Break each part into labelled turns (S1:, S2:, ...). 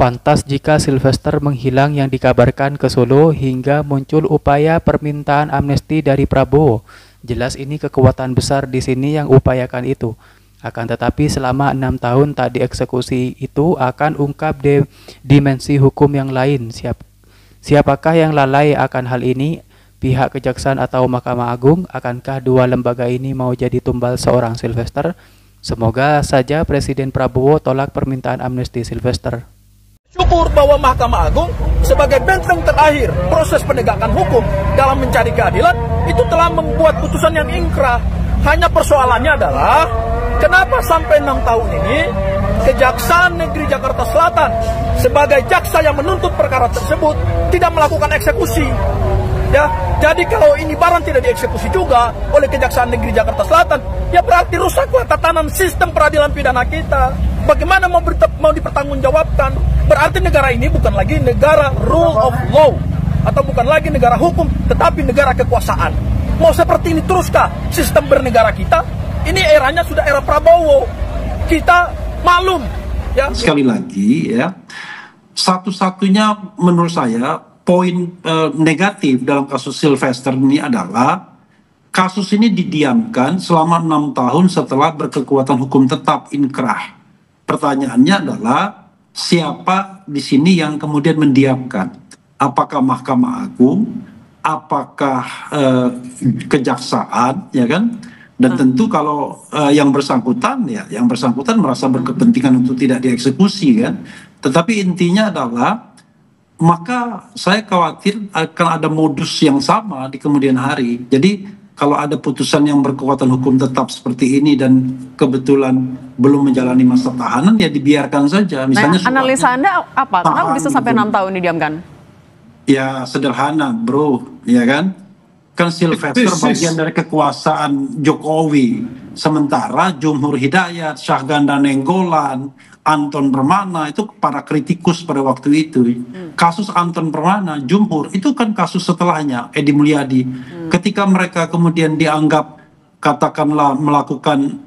S1: Pantas jika Sylvester menghilang yang dikabarkan ke Solo hingga muncul upaya permintaan amnesti dari Prabowo. Jelas ini kekuatan besar di sini yang upayakan itu. Akan tetapi selama 6 tahun tak dieksekusi itu akan ungkap dimensi hukum yang lain. Siapakah yang lalai akan hal ini? Pihak Kejaksaan atau Mahkamah Agung? Akankah dua lembaga ini mau jadi tumbal seorang Sylvester? Semoga saja Presiden Prabowo tolak permintaan amnesti Sylvester.
S2: Syukur bahwa Mahkamah Agung sebagai benteng terakhir proses penegakan hukum dalam mencari keadilan itu telah membuat putusan yang ingkrah. Hanya persoalannya adalah kenapa sampai 6 tahun ini Kejaksaan Negeri Jakarta Selatan sebagai jaksa yang menuntut perkara tersebut tidak melakukan eksekusi. Ya, jadi kalau ini barang tidak dieksekusi juga oleh Kejaksaan Negeri Jakarta Selatan, ya berarti rusaklah tatanan sistem peradilan pidana kita. Bagaimana mau dipertanggungjawabkan? Berarti negara ini bukan lagi negara rule of law atau bukan lagi negara hukum, tetapi negara kekuasaan. Mau seperti ini teruskah sistem bernegara kita? Ini eranya sudah era Prabowo. Kita malum. Ya.
S3: Sekali lagi ya, satu-satunya menurut saya poin negatif dalam kasus Sylvester ini adalah kasus ini didiamkan selama 6 tahun setelah berkekuatan hukum tetap inkrah. Pertanyaannya adalah siapa di sini yang kemudian mendiamkan? Apakah Mahkamah Agung? Apakah kejaksaan, ya kan? Dan tentu kalau yang bersangkutan merasa berkepentingan untuk tidak dieksekusi kan. Tetapi intinya adalah maka saya khawatir akan ada modus yang sama di kemudian hari. Jadi kalau ada putusan yang berkekuatan hukum tetap seperti ini dan kebetulan belum menjalani masa tahanan, ya dibiarkan saja. Misalnya,
S4: analisa Anda apa? Kenapa bisa sampai 6 tahun didiamkan? Ya
S3: sederhana bro, ya kan? Kan Sylvester bagian dari kekuasaan Jokowi. Sementara Jumhur Hidayat, Syahganda Nenggolan, Anton Permana itu para kritikus pada waktu itu. Kasus Anton Permana, Jumhur itu kan kasus setelahnya, Edi Mulyadi. Ketika mereka kemudian dianggap katakanlah melakukan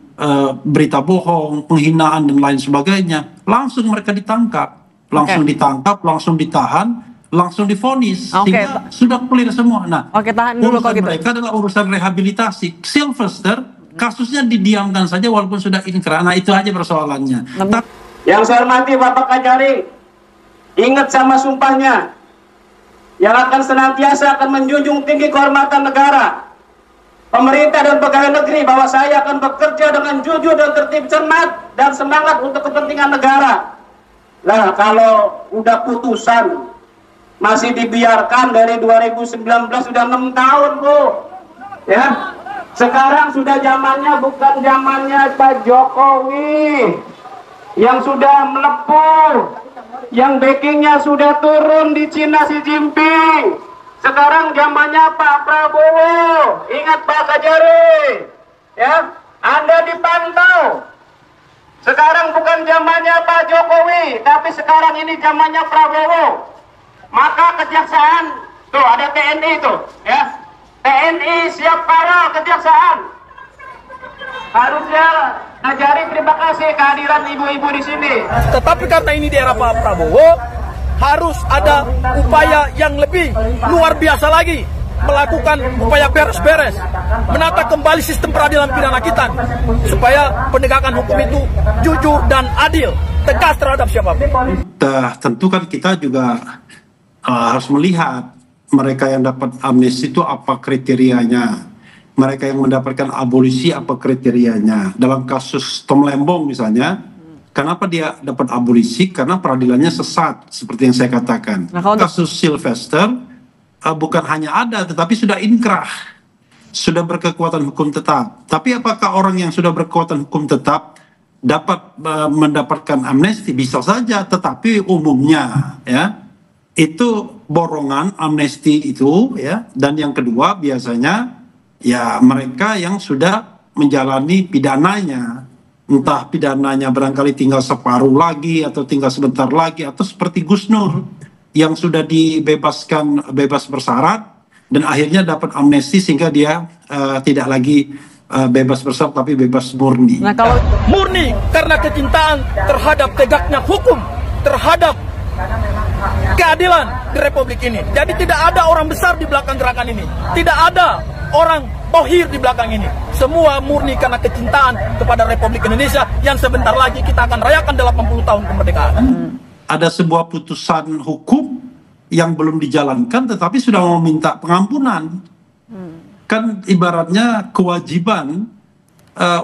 S3: berita bohong, penghinaan dan lain sebagainya, langsung mereka ditangkap, langsung ditahan, langsung divonis, sehingga sudah clear semua. Nah,
S4: tahan dulu kalau gitu.
S3: Mereka adalah urusan rehabilitasi. Sylvester kasusnya didiamkan saja walaupun sudah inkrah. Nah itu aja persoalannya.
S5: Yang saya hormati Bapak Kajari, ingat sama sumpahnya yang akan senantiasa akan menjunjung tinggi kehormatan negara, pemerintah dan pegawai negeri, bahwa saya akan bekerja dengan jujur dan tertib, cermat dan semangat untuk kepentingan negara. Nah kalau udah putusan masih dibiarkan dari 2019 sudah 6 tahun Bu, ya. Sekarang sudah zamannya bukan zamannya Pak Jokowi yang sudah melepuh, yang backingnya sudah turun di Cina Xi Jinping. Sekarang zamannya Pak Prabowo. Ingat Pak Kajari, ya, Anda dipantau. Sekarang bukan zamannya Pak Jokowi, tapi sekarang ini zamannya Prabowo. Maka kejaksaan, tuh ada TNI tuh, ya, TNI siap kawal kejaksaan. Harusnya Kajari terima kasih kehadiran ibu-ibu di sini.
S2: Tetapi karena ini di era Pak Prabowo, harus ada upaya yang lebih luar biasa lagi, melakukan upaya beres-beres, menata kembali sistem peradilan pidana kita, supaya penegakan hukum itu jujur dan adil, tegas terhadap siapapun.
S3: Tentu kan kita juga harus melihat mereka yang dapat amnesti itu apa kriterianya, mereka yang mendapatkan abolisi apa kriterianya. Dalam kasus Tom Lembong misalnya, kenapa dia dapat abolisi? Karena peradilannya sesat, seperti yang saya katakan. Kasus Sylvester bukan hanya ada, tetapi sudah inkrah, sudah berkekuatan hukum tetap. Tapi apakah orang yang sudah berkekuatan hukum tetap dapat mendapatkan amnesti? Bisa saja, tetapi umumnya ya itu borongan amnesti itu, ya. Dan yang kedua biasanya ya mereka yang sudah menjalani pidananya, entah pidananya barangkali tinggal separuh lagi atau tinggal sebentar lagi, atau seperti Gus Nur yang sudah dibebaskan bebas bersyarat dan akhirnya dapat amnesti sehingga dia tidak lagi bebas bersyarat tapi bebas murni.
S2: Nah, kalau murni karena kecintaan terhadap tegaknya hukum, terhadap keadilan di Republik ini. Jadi tidak ada orang besar di belakang gerakan ini. Tidak ada orang tohir di belakang ini. Semua murni karena kecintaan kepada Republik Indonesia yang sebentar lagi kita akan rayakan 80 tahun kemerdekaan.
S3: Ada sebuah putusan hukum yang belum dijalankan tetapi sudah meminta pengampunan. Kan ibaratnya kewajiban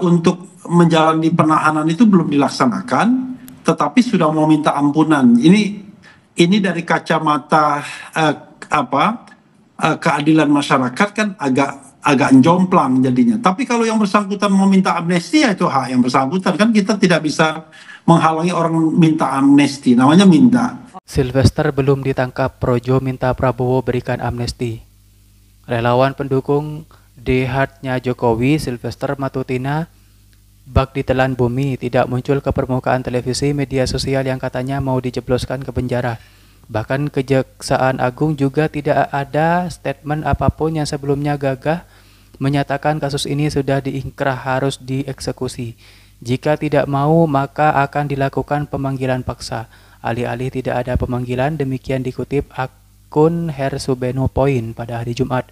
S3: untuk menjalani penahanan itu belum dilaksanakan tetapi sudah mau minta ampunan. Ini dari kacamata keadilan masyarakat kan agak jomplang jadinya. Tapi kalau yang bersangkutan mau minta amnesti, ya itu hak yang bersangkutan. Kan kita tidak bisa menghalangi orang minta amnesti, namanya minta.
S1: Sylvester belum ditangkap, Projo minta Prabowo berikan amnesti. Relawan pendukung DH-nya Jokowi, Sylvester Matutina, bak ditelan bumi, tidak muncul ke permukaan televisi media sosial yang katanya mau dijebloskan ke penjara. Bahkan Kejaksaan Agung juga tidak ada statement apapun yang sebelumnya gagah menyatakan kasus ini sudah diingkrah harus dieksekusi. Jika tidak mau maka akan dilakukan pemanggilan paksa. Alih-alih tidak ada pemanggilan, demikian dikutip akun Hersubeno Point pada hari Jumat.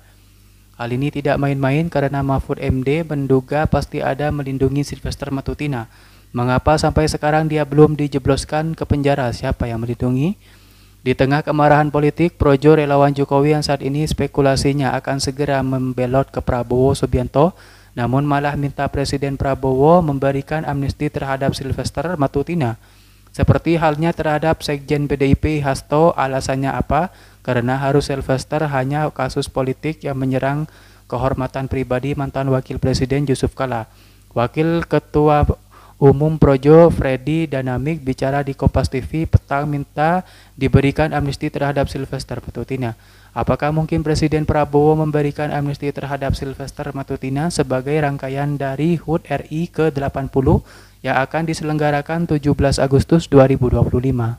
S1: Hal ini tidak main-main karena Mahfud MD menduga pasti ada melindungi Sylvester Matutina. Mengapa sampai sekarang dia belum dijebloskan ke penjara? Siapa yang melindungi? Di tengah kemarahan politik, Projo relawan Jokowi yang saat ini spekulasinya akan segera membelot ke Prabowo Subianto, namun malah minta Presiden Prabowo memberikan amnesti terhadap Sylvester Matutina. Seperti halnya terhadap Sekjen PDIP Hasto, alasannya apa? Karena harus Sylvester hanya kasus politik yang menyerang kehormatan pribadi mantan Wakil Presiden Yusuf Kala. Wakil Ketua Umum Projo Freddy Danamik bicara di Kompas TV petang minta diberikan amnesti terhadap Sylvester Matutina. Apakah mungkin Presiden Prabowo memberikan amnesti terhadap Sylvester Matutina sebagai rangkaian dari HUT RI ke-80 yang akan diselenggarakan 17 Agustus 2025?